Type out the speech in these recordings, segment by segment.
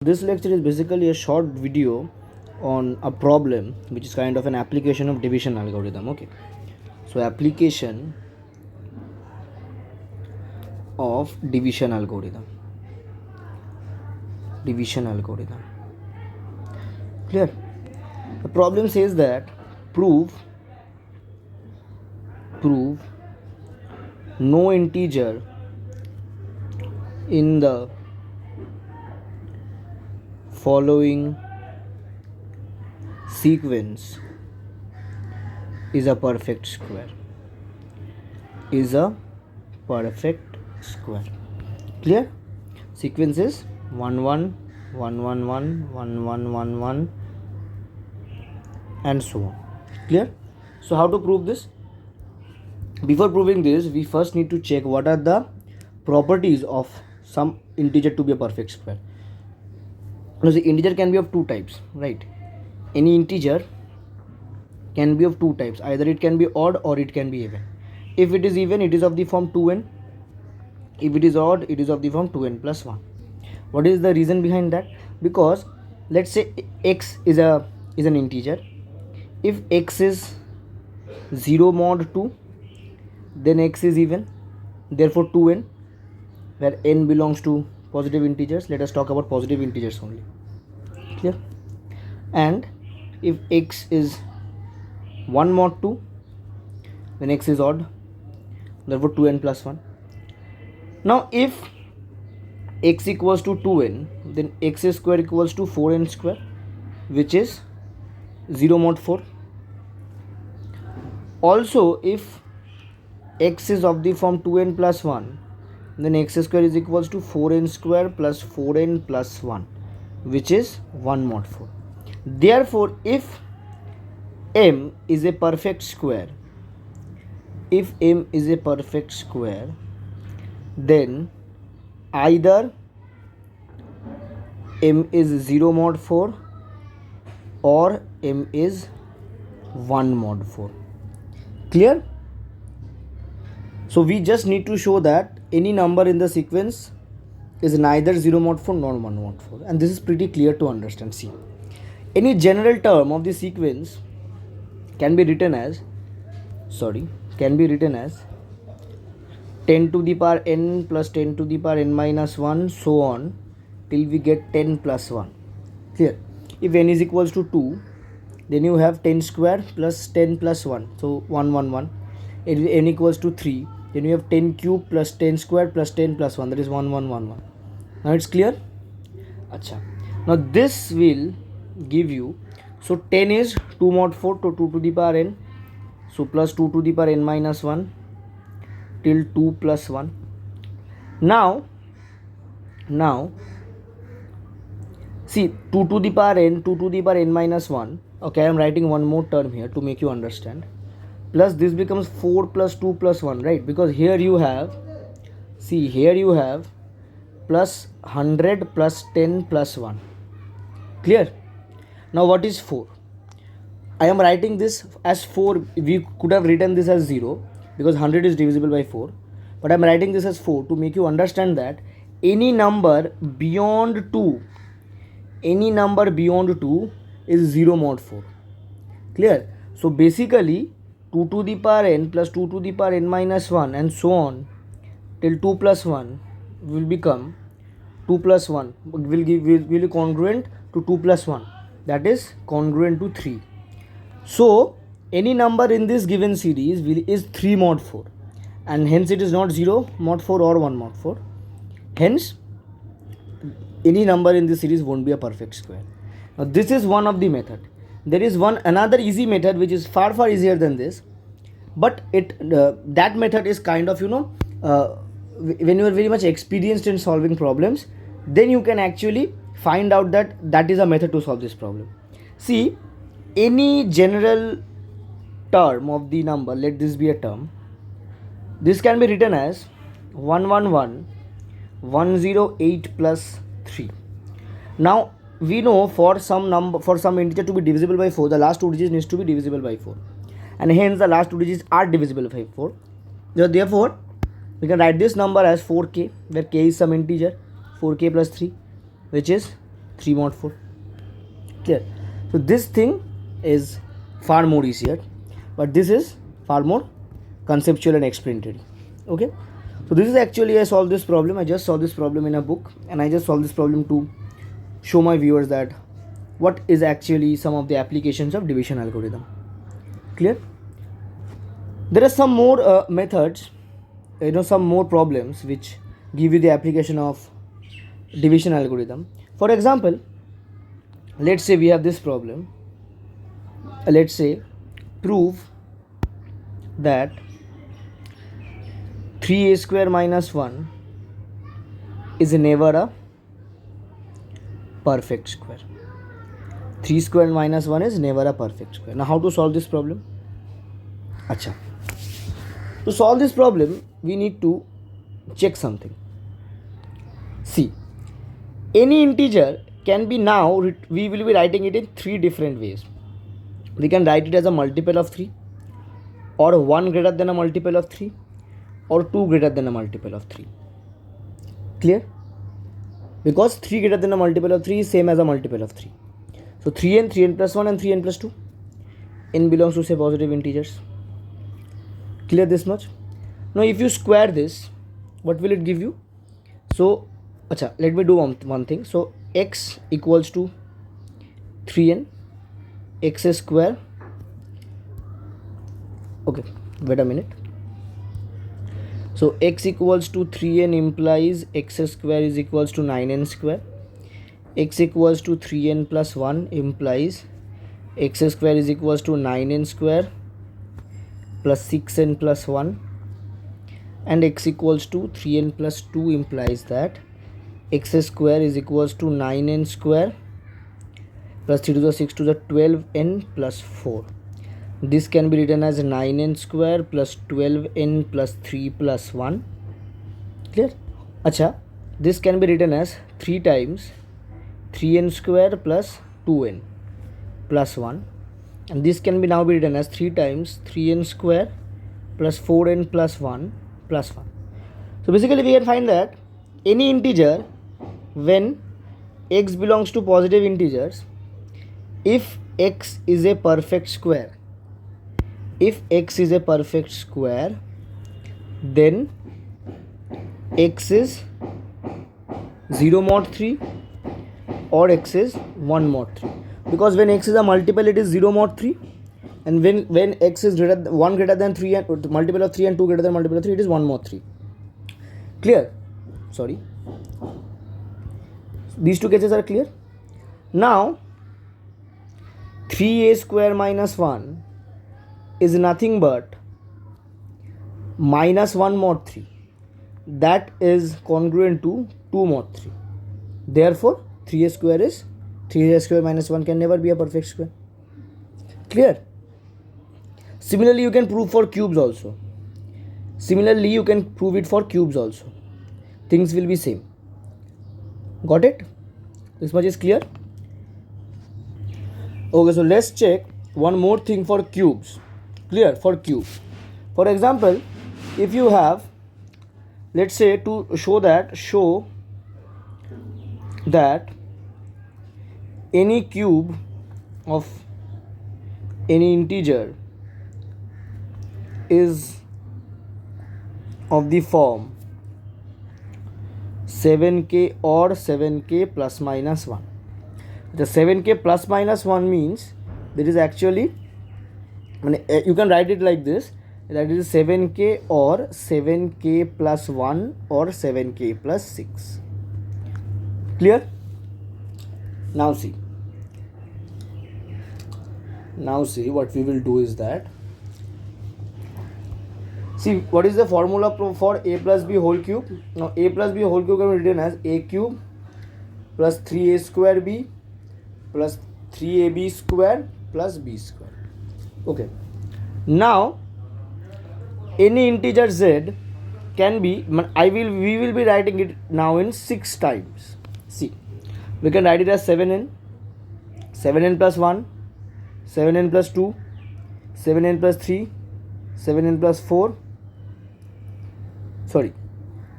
This lecture is basically a short video on a problem which is kind of an application of division algorithm. Okay, so application of division algorithm. Clear? The problem says that prove no integer in the following sequence is a perfect square. Clear? Sequence is 1 1 1 1 1 1 1 1 1 and so on. Clear? So how to prove this? Before proving this, we first need to check what are the properties of some integer to be a perfect square. Now the integer can be of two types, right? Any integer can be of two types. Either it can be odd or it can be even. If it is even, it is of the form 2n. If it is odd, it is of the form 2n plus 1. What is the reason behind that? Because let's say x is an integer. If x is 0 mod 2, then x is even, therefore 2n, where n belongs to positive integers. Let us talk about positive integers only. Clear? And if x is 1 mod 2, then x is odd, therefore 2n plus 1. Now if x equals to 2n, then x square equals to 4n square, which is 0 mod 4. Also, if x is of the form 2n plus 1, then x square is equals to 4n square plus 4n plus 1, which is 1 mod 4. Therefore, if m is a perfect square, then either m is 0 mod 4 or m is 1 mod 4. Clear? So we just need to show that any number in the sequence is neither 0 mod 4 nor 1 mod 4, and this is pretty clear to understand. See, any general term of the sequence can be written as 10 to the power n plus 10 to the power n minus 1, so on till we get 10 plus 1. Clear? If n is equals to 2, then you have 10 square plus 10 plus 1, so 1 1 1. If n equals to 3, then you have 10 cube plus 10 square plus 10 plus 1, that is 1 1 1 1. Now it's clear? Acha. Now this will give you, so 10 is 2 mod 4 to 2 to the power n, so plus 2 to the power n minus 1 till 2 plus 1. Now see, 2 to the power n, 2 to the power n minus 1. Okay, I am writing one more term here to make you understand. Plus this becomes 4 plus 2 plus 1, right? Because here you have, see, here you have plus 100 plus 10 plus 1. Clear? Now what is 4? I am writing this as 4. We could have written this as 0 because 100 is divisible by 4. But I am writing this as 4 to make you understand that any number beyond 2 is 0 mod 4. Clear? So basically 2 to the power n plus 2 to the power n minus 1 and so on till 2 plus 1 will become 2 plus 1 will be congruent to 2 plus 1, that is congruent to 3. So any number in this given series is 3 mod 4, and hence it is not 0 mod 4 or 1 mod 4. Hence any number in this series won't be a perfect square. Now this is one of the method. There is another easy method which is far easier than this, but that method is kind of, when you are very much experienced in solving problems, then you can actually find out that is a method to solve this problem. See, any general term of the number, let this be a term, this can be written as 111 108 plus 3. Now we know for some integer to be divisible by 4, the last two digits needs to be divisible by 4, and hence the last two digits are divisible by 4. Therefore we can write this number as 4k, where k is some integer, 4k plus 3, which is 3 mod 4. Clear? So this thing is far more easier, but this is far more conceptual and explanatory. Okay, so this is actually, I solved this problem. I just solved this problem in a book, and I just solved this problem to show my viewers that what is actually some of the applications of division algorithm. Clear? There are some more methods, some more problems which give you the application of division algorithm. For example, let's say we have this problem. Let's say prove that 3a square minus 1 is never a perfect square. 3 square minus 1 is never a perfect square. Now how to solve this problem? Acha. To solve this problem, we need to check something. See, any integer can be now, we will be writing it in 3 different ways. We can write it as a multiple of 3, or 1 greater than a multiple of 3, or 2 greater than a multiple of 3. Clear? Because 3 greater than a multiple of 3 is same as a multiple of 3. So 3n, 3n plus 1 and 3n plus 2. n belongs to say positive integers. Clear this much? Now if you square this, what will it give you? So let me do one thing. So x equals to 3n x square. Okay, wait a minute. So x equals to 3n implies x square is equals to 9n square. X equals to 3n plus 1 implies x square is equals to 9n square plus 6n plus 1, and x equals to 3n plus 2 implies that x square is equals to 9n square plus 3 to the 6 to the 12n plus 4. This can be written as 9n square plus 12n plus 3 plus 1. Clear? Acha, this can be written as 3 times 3n square plus 2n plus 1, and this can be now be written as 3 times 3n square plus 4n plus 1 plus 1. So basically we can find that any integer when x belongs to positive integers, if x is a perfect square, then x is 0 mod 3 or x is 1 mod 3. Because when x is a multiple, it is 0 mod 3, and when x is 1 greater than 3 and multiple of 3 and 2 greater than multiple of 3, it is 1 mod 3. Clear? Sorry. These two cases are clear. Now 3a square minus 1 is nothing but minus 1 mod 3. That is congruent to 2 mod 3. Therefore 3a square minus 1 can never be a perfect square. Clear? Similarly, you can prove for cubes also. Things will be same. Got it? This much is clear? Okay, so let's check one more thing for cubes. Clear? For cube. For example, if you have, let's say, to show that any cube of any integer is of the form 7k or 7k plus minus 1. The 7k plus minus 1 means there is actually, you can write it like this, that is 7k or 7k plus 1 or 7k plus 6. Clear? Now see what we will do is that, see what is the formula for a plus b whole cube. Now a plus b whole cube can be written as a cube plus 3a square b plus 3ab square plus b square. Okay, now any integer z can be, we will be writing it now in 6 times. See, we can write it as 7n plus 1, 7n plus 2, 7n plus 3, 7n plus 4,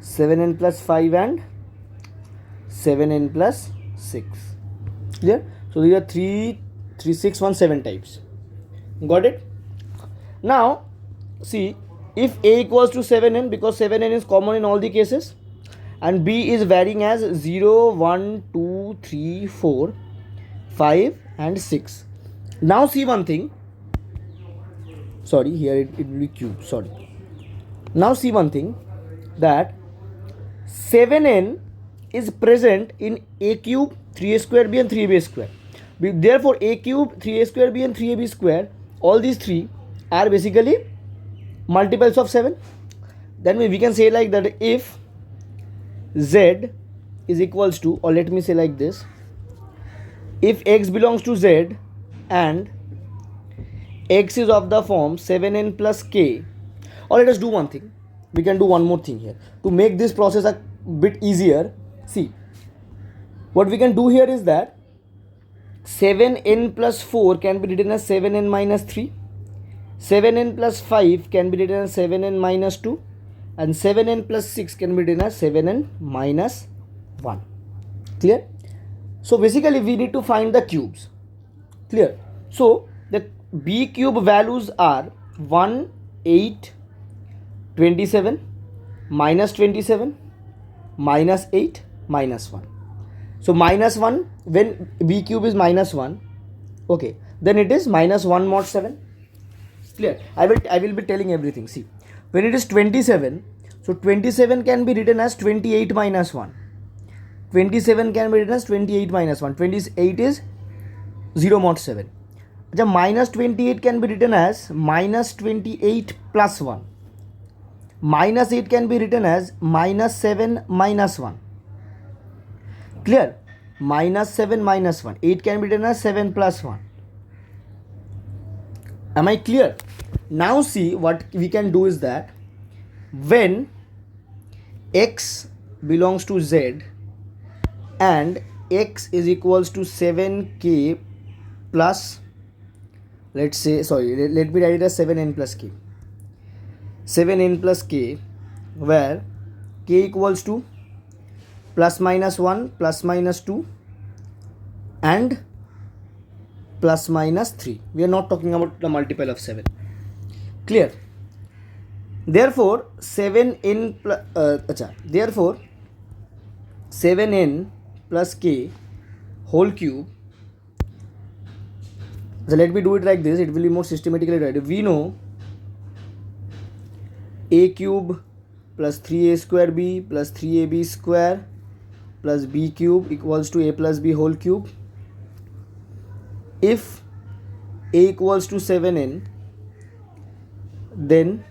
7n plus 5 and 7n plus 6. Clear? So these are 3, 3, 6, 1, 7 types. Got it? Now see, if a equals to 7n, because 7n is common in all the cases, and b is varying as 0, 1, 2, 3, 4, 5 and 6. Now see one thing, sorry, here it will be cube, sorry. Now see one thing, that 7n is present in a cube, 3a square b and 3ab square. Therefore a cube, 3a square b and 3ab square, all these three are basically multiples of 7. Then we can say like that, if z is equals to, or let me say like this, if x belongs to z and x is of the form 7n plus k, or let us do one thing, we can do one more thing here to make this process a bit easier. See, what we can do here is that 7n plus 4 can be written as 7n minus 3, 7n plus 5 can be written as 7n minus 2, and 7n plus 6 can be written as 7n minus 1. Clear? So basically we need to find the cubes. Clear? So the b cube values are 1, 8, 27, minus 27, minus 8, minus 1. So minus 1, when b cube is minus 1, okay, then it is minus 1 mod 7. Clear? I will be telling everything. See, when it is 27, so 27 can be written as 28 minus 1. 27 can be written as 28 minus 1. 28 is 0 mod 7. The minus 28 can be written as minus 28 plus 1. Minus 8 can be written as minus 7 minus 1. Clear? Minus 7 minus 1. 8 can be written as 7 plus 1. Am I clear? Now see, what we can do is that when x belongs to z and x is equals to 7k plus, let's say, sorry, let me write it as 7n plus k. 7n plus k, where k equals to plus minus 1, plus minus 2 and plus minus 3. We are not talking about the multiple of 7. Clear? Therefore 7n therefore 7n plus k whole cube. So let me do it like this, it will be more systematically right. We know a cube plus 3a square b plus 3ab square plus b cube equals to a plus b whole cube. If a equals to 7n, then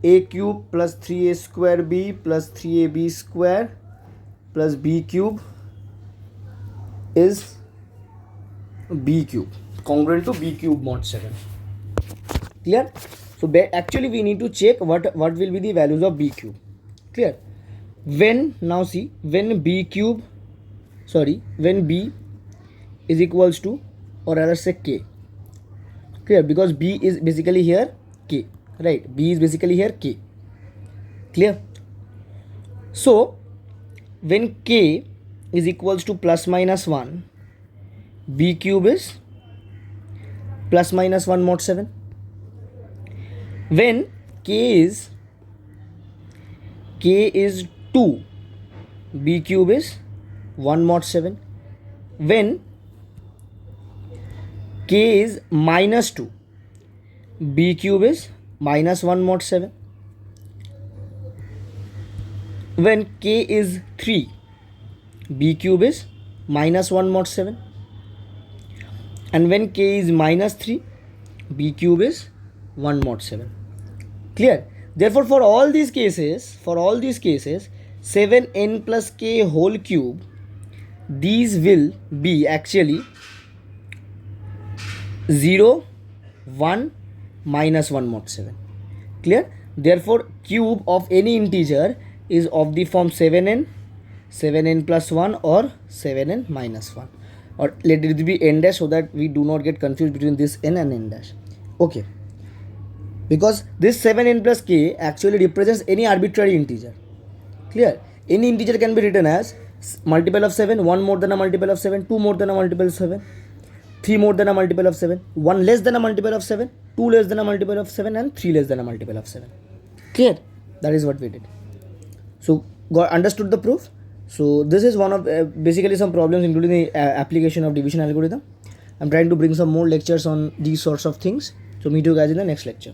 a cube plus 3a square b plus 3ab square plus b cube is b cube, congruent to b cube mod 7. Clear? So actually we need to check what will be the values of b cube. Clear? When, now see, when b is equals to, or rather say k. Clear? Because b is basically here k, right? B is basically here k. Clear? So when k is equals to plus minus 1, b cube is plus minus 1 mod 7. When k is 2, b cube is 1 mod 7. When k is minus 2, b cube is minus 1 mod 7. When k is 3, b cube is minus 1 mod 7. And when k is minus 3, b cube is 1 mod 7. Clear? Therefore for all these cases 7n plus k whole cube, these will be actually 0, 1, minus 1 mod 7. Clear? Therefore cube of any integer is of the form 7n, 7n plus 1 or 7n minus 1, or let it be n dash so that we do not get confused between this n and n dash. Okay, because this 7n plus k actually represents any arbitrary integer. Clear? Any integer can be written as multiple of 7, 1 more than a multiple of 7, 2 more than a multiple of 7, 3 more than a multiple of 7, 1 less than a multiple of 7, 2 less than a multiple of 7, and 3 less than a multiple of 7. Clear? That is what we did. So got understood the proof. So this is one of basically some problems including the application of division algorithm. I'm trying to bring some more lectures on these sorts of things. So meet you guys in the next lecture.